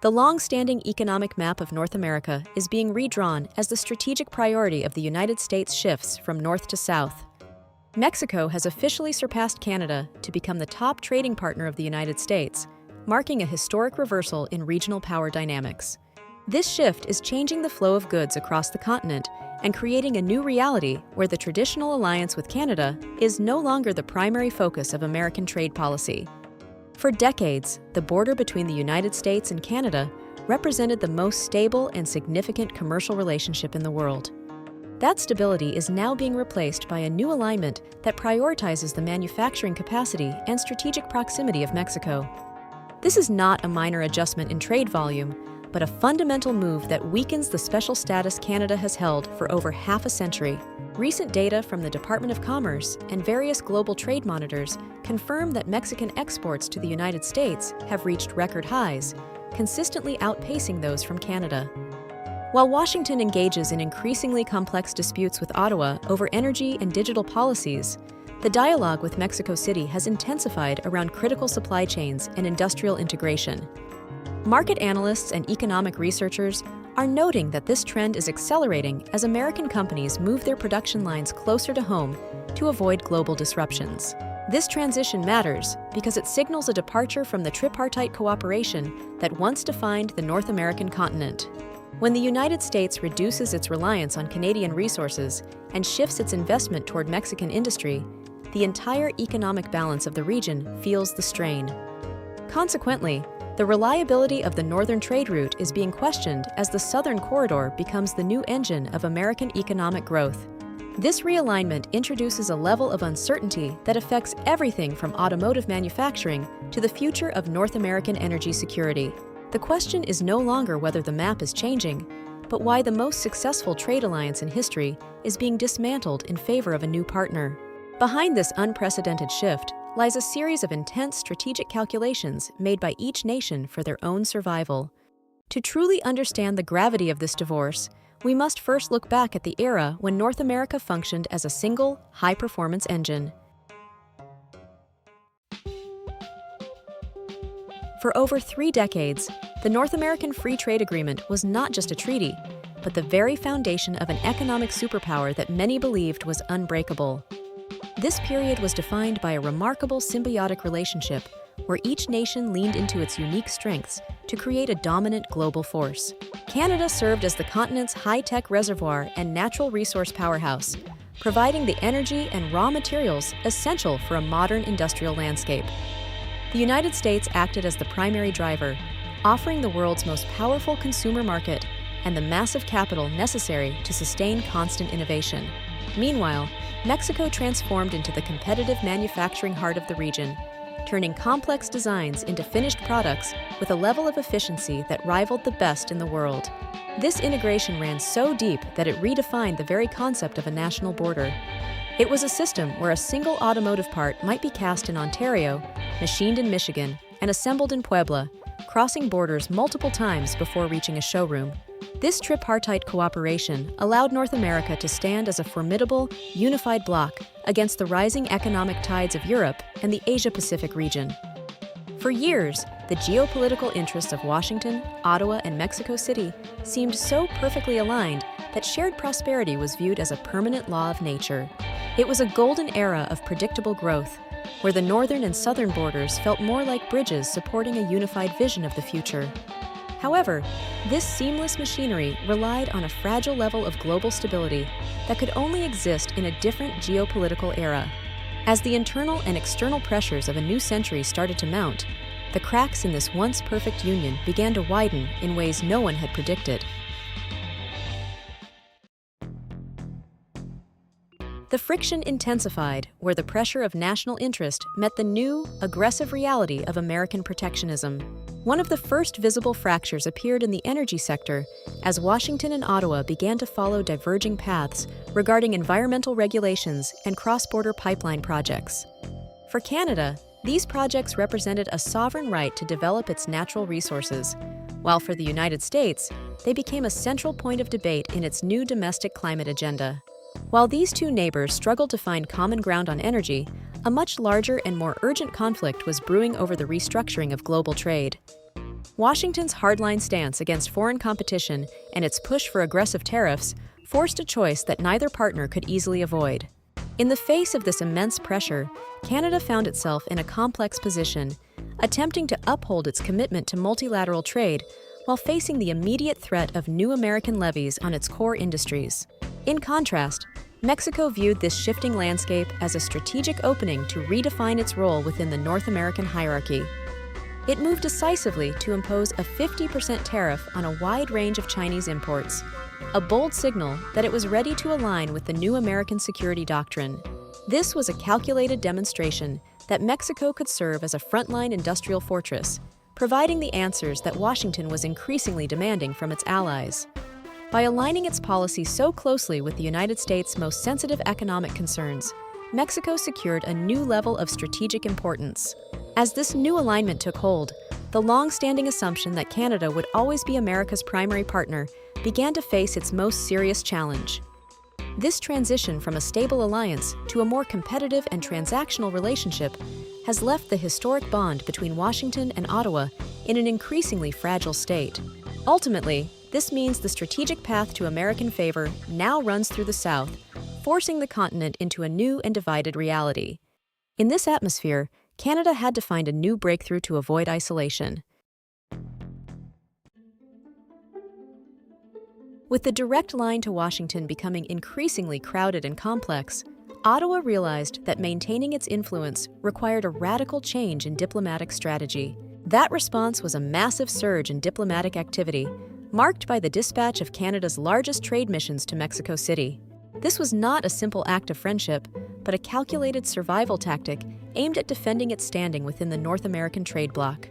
The long-standing economic map of North America is being redrawn as the strategic priority of the United States shifts from north to south. Mexico has officially surpassed Canada to become the top trading partner of the United States, marking a historic reversal in regional power dynamics. This shift is changing the flow of goods across the continent and creating a new reality where the traditional alliance with Canada is no longer the primary focus of American trade policy. For decades, the border between the United States and Canada represented the most stable and significant commercial relationship in the world. That stability is now being replaced by a new alignment that prioritizes the manufacturing capacity and strategic proximity of Mexico. This is not a minor adjustment in trade volume, but a fundamental move that weakens the special status Canada has held for over half a century. Recent data from the Department of Commerce and various global trade monitors confirm that Mexican exports to the United States have reached record highs, consistently outpacing those from Canada. While Washington engages in increasingly complex disputes with Ottawa over energy and digital policies, the dialogue with Mexico City has intensified around critical supply chains and industrial integration. Market analysts and economic researchers are noting that this trend is accelerating as American companies move their production lines closer to home to avoid global disruptions. This transition matters because it signals a departure from the tripartite cooperation that once defined the North American continent. When the United States reduces its reliance on Canadian resources and shifts its investment toward Mexican industry, the entire economic balance of the region feels the strain. Consequently, the reliability of the northern trade route is being questioned as the southern corridor becomes the new engine of American economic growth. This realignment introduces a level of uncertainty that affects everything from automotive manufacturing to the future of North American energy security. The question is no longer whether the map is changing, but why the most successful trade alliance in history is being dismantled in favor of a new partner. Behind this unprecedented shift lies a series of intense strategic calculations made by each nation for their own survival. To truly understand the gravity of this divorce, we must first look back at the era when North America functioned as a single, high-performance engine. For over 3 decades, the North American Free Trade Agreement was not just a treaty, but the very foundation of an economic superpower that many believed was unbreakable. This period was defined by a remarkable symbiotic relationship where each nation leaned into its unique strengths to create a dominant global force. Canada served as the continent's high-tech reservoir and natural resource powerhouse, providing the energy and raw materials essential for a modern industrial landscape. The United States acted as the primary driver, offering the world's most powerful consumer market and the massive capital necessary to sustain constant innovation. Meanwhile, Mexico transformed into the competitive manufacturing heart of the region, turning complex designs into finished products with a level of efficiency that rivaled the best in the world. This integration ran so deep that it redefined the very concept of a national border. It was a system where a single automotive part might be cast in Ontario, machined in Michigan, and assembled in Puebla, crossing borders multiple times before reaching a showroom. This tripartite cooperation allowed North America to stand as a formidable, unified bloc against the rising economic tides of Europe and the Asia-Pacific region. For years, the geopolitical interests of Washington, Ottawa, and Mexico City seemed so perfectly aligned that shared prosperity was viewed as a permanent law of nature. It was a golden era of predictable growth, where the northern and southern borders felt more like bridges supporting a unified vision of the future. However, this seamless machinery relied on a fragile level of global stability that could only exist in a different geopolitical era. As the internal and external pressures of a new century started to mount, the cracks in this once perfect union began to widen in ways no one had predicted. The friction intensified where the pressure of national interest met the new, aggressive reality of American protectionism. One of the first visible fractures appeared in the energy sector as Washington and Ottawa began to follow diverging paths regarding environmental regulations and cross-border pipeline projects. For Canada, these projects represented a sovereign right to develop its natural resources, while for the United States, they became a central point of debate in its new domestic climate agenda. While these two neighbors struggled to find common ground on energy, a much larger and more urgent conflict was brewing over the restructuring of global trade. Washington's hardline stance against foreign competition and its push for aggressive tariffs forced a choice that neither partner could easily avoid. In the face of this immense pressure, Canada found itself in a complex position, attempting to uphold its commitment to multilateral trade while facing the immediate threat of new American levies on its core industries. In contrast, Mexico viewed this shifting landscape as a strategic opening to redefine its role within the North American hierarchy. It moved decisively to impose a 50% tariff on a wide range of Chinese imports, a bold signal that it was ready to align with the new American security doctrine. This was a calculated demonstration that Mexico could serve as a frontline industrial fortress, providing the answers that Washington was increasingly demanding from its allies. By aligning its policy so closely with the United States' most sensitive economic concerns, Mexico secured a new level of strategic importance. As this new alignment took hold, the long-standing assumption that Canada would always be America's primary partner began to face its most serious challenge. This transition from a stable alliance to a more competitive and transactional relationship has left the historic bond between Washington and Ottawa in an increasingly fragile state. Ultimately, this means the strategic path to American favor now runs through the South, forcing the continent into a new and divided reality. In this atmosphere, Canada had to find a new breakthrough to avoid isolation. With the direct line to Washington becoming increasingly crowded and complex, Ottawa realized that maintaining its influence required a radical change in diplomatic strategy. That response was a massive surge in diplomatic activity, marked by the dispatch of Canada's largest trade missions to Mexico City. This was not a simple act of friendship, but a calculated survival tactic aimed at defending its standing within the North American trade bloc.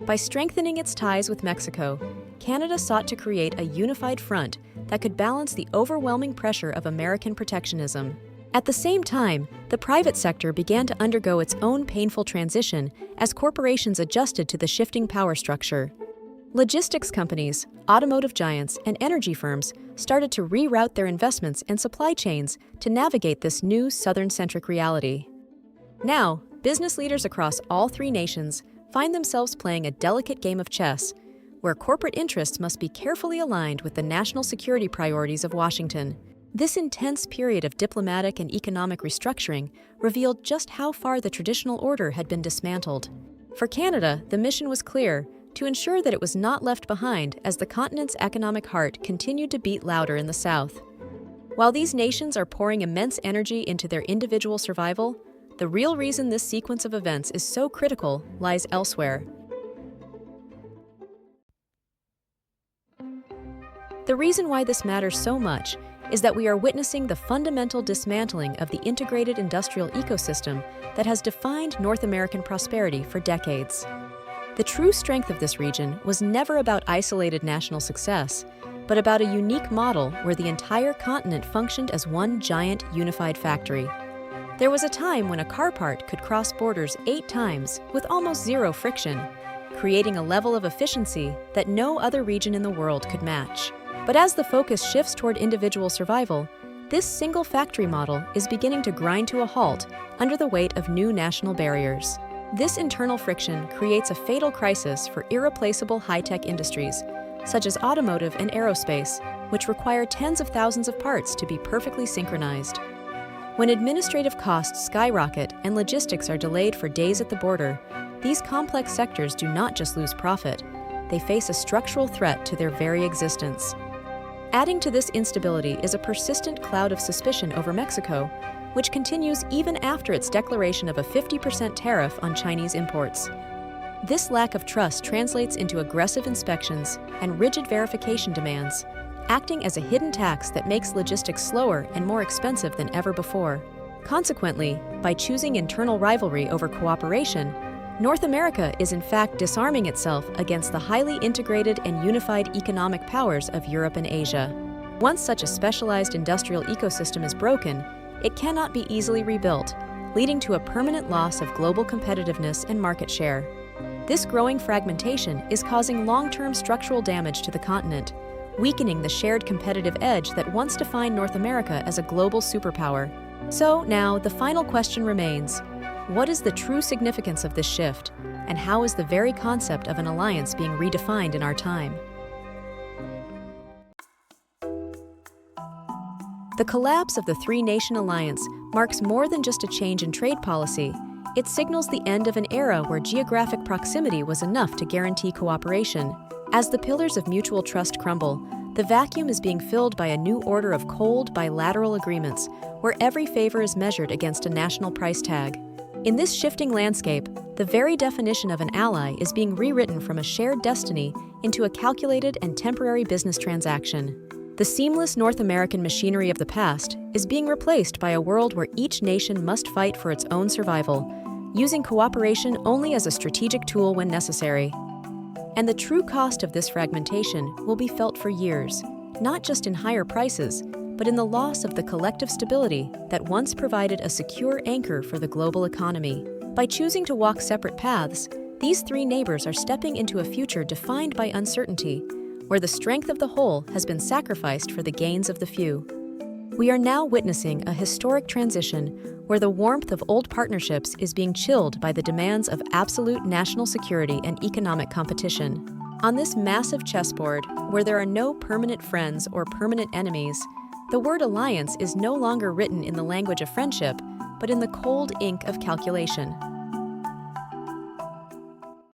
By strengthening its ties with Mexico, Canada sought to create a unified front that could balance the overwhelming pressure of American protectionism. At the same time, the private sector began to undergo its own painful transition as corporations adjusted to the shifting power structure. Logistics companies, automotive giants, and energy firms started to reroute their investments and supply chains to navigate this new Southern-centric reality. Now, business leaders across all three nations find themselves playing a delicate game of chess, where corporate interests must be carefully aligned with the national security priorities of Washington. This intense period of diplomatic and economic restructuring revealed just how far the traditional order had been dismantled. For Canada, the mission was clear: to ensure that it was not left behind as the continent's economic heart continued to beat louder in the South. While these nations are pouring immense energy into their individual survival, the real reason this sequence of events is so critical lies elsewhere. The reason why this matters so much is that we are witnessing the fundamental dismantling of the integrated industrial ecosystem that has defined North American prosperity for decades. The true strength of this region was never about isolated national success, but about a unique model where the entire continent functioned as one giant unified factory. There was a time when a car part could cross borders 8 times with almost zero friction, creating a level of efficiency that no other region in the world could match. But as the focus shifts toward individual survival, this single factory model is beginning to grind to a halt under the weight of new national barriers. This internal friction creates a fatal crisis for irreplaceable high-tech industries, such as automotive and aerospace, which require tens of thousands of parts to be perfectly synchronized. When administrative costs skyrocket and logistics are delayed for days at the border, these complex sectors do not just lose profit, they face a structural threat to their very existence. Adding to this instability is a persistent cloud of suspicion over Mexico, which continues even after its declaration of a 50% tariff on Chinese imports. This lack of trust translates into aggressive inspections and rigid verification demands, acting as a hidden tax that makes logistics slower and more expensive than ever before. Consequently, by choosing internal rivalry over cooperation, North America is in fact disarming itself against the highly integrated and unified economic powers of Europe and Asia. Once such a specialized industrial ecosystem is broken, it cannot be easily rebuilt, leading to a permanent loss of global competitiveness and market share. This growing fragmentation is causing long-term structural damage to the continent, weakening the shared competitive edge that once defined North America as a global superpower. So now, the final question remains: what is the true significance of this shift? and how is the very concept of an alliance being redefined in our time? The collapse of the three-nation alliance marks more than just a change in trade policy. It signals the end of an era where geographic proximity was enough to guarantee cooperation. As the pillars of mutual trust crumble, the vacuum is being filled by a new order of cold, bilateral agreements, where every favor is measured against a national price tag. In this shifting landscape, the very definition of an ally is being rewritten from a shared destiny into a calculated and temporary business transaction. The seamless North American machinery of the past is being replaced by a world where each nation must fight for its own survival, using cooperation only as a strategic tool when necessary. And the true cost of this fragmentation will be felt for years, not just in higher prices, but in the loss of the collective stability that once provided a secure anchor for the global economy. By choosing to walk separate paths, these three neighbors are stepping into a future defined by uncertainty, where the strength of the whole has been sacrificed for the gains of the few. We are now witnessing a historic transition where the warmth of old partnerships is being chilled by the demands of absolute national security and economic competition. On this massive chessboard, where there are no permanent friends or permanent enemies, the word alliance is no longer written in the language of friendship, but in the cold ink of calculation.